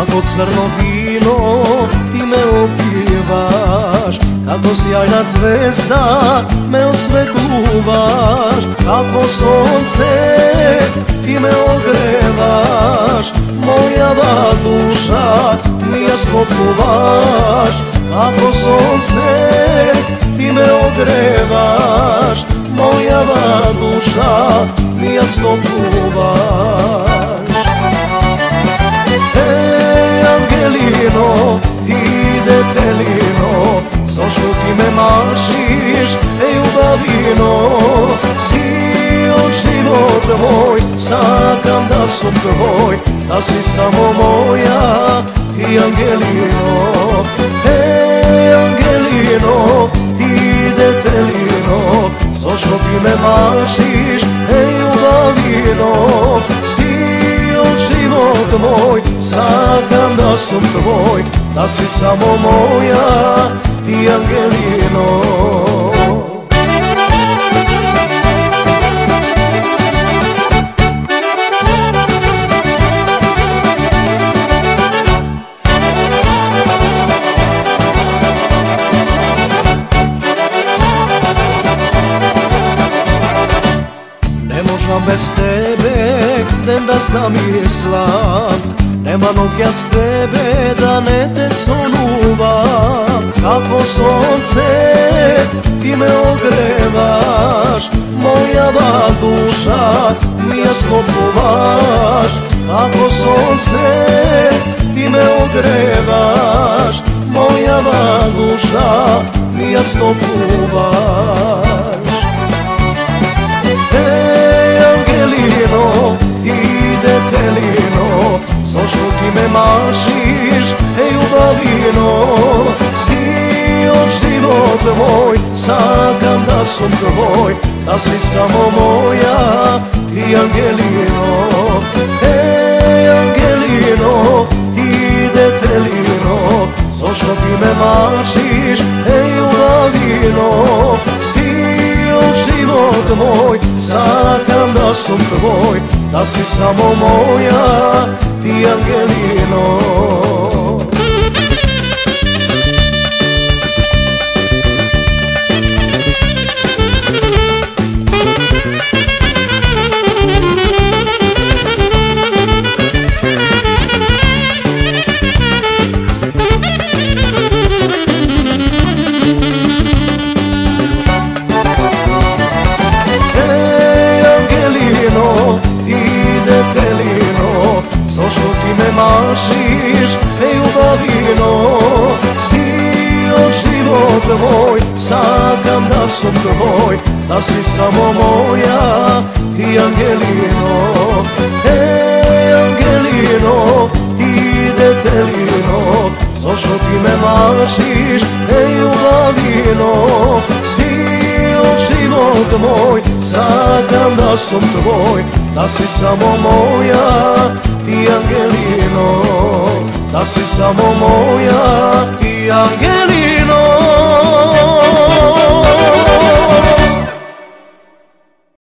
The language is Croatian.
Kako crno vino ti me opijevaš, kako sjajna zvezda me osvetljuvaš, kako sunce ti me ogrevaš, moja duša mi jasno pluvaš. Kako sunce ti me ogrevaš, moja duša mi jasno pluvaš. Angelino, ti detelino, zašto ti me mašiš, ljubavino? Sijel život moj, sakam da sam tvoj, da si samo moja ti Angelino. Angelino, ti detelino, zašto ti me mašiš, ljubavino? Život moj, sakam da sam tvoj, da si samo moja ti Angelino. Ne možem bez tebe den da zamislam, nema noć s tebe da ne te sonuvam. Kako sunce ti me ogrevaš, moja duša mi jasno pluvaš. Kako sunce ti me ogrevaš, moja duša mi jasno pluvaš. Angelino, ti detelino, zašto ti me mašiš, ljubavino? Sijel život moj, sakam da sam tvoj, da si samo moja ti Angelino. Angelino, ti detelino, zašto ti me mašiš, ljubavino? Sijel život moj, sakam da sam tvoj, da si samo moja ti Angelino. Zašto ti me mašiš, ljubavino? Sijel život moj, sakam da sam tvoj, da si samo moja ti Angelino. Angelino, ti detelino, zašto ti me mašiš, ljubavino? Sijel život moj, sakam da sam tvoj, da si samo moja ti Angelino, da si samo moja ti Angelino.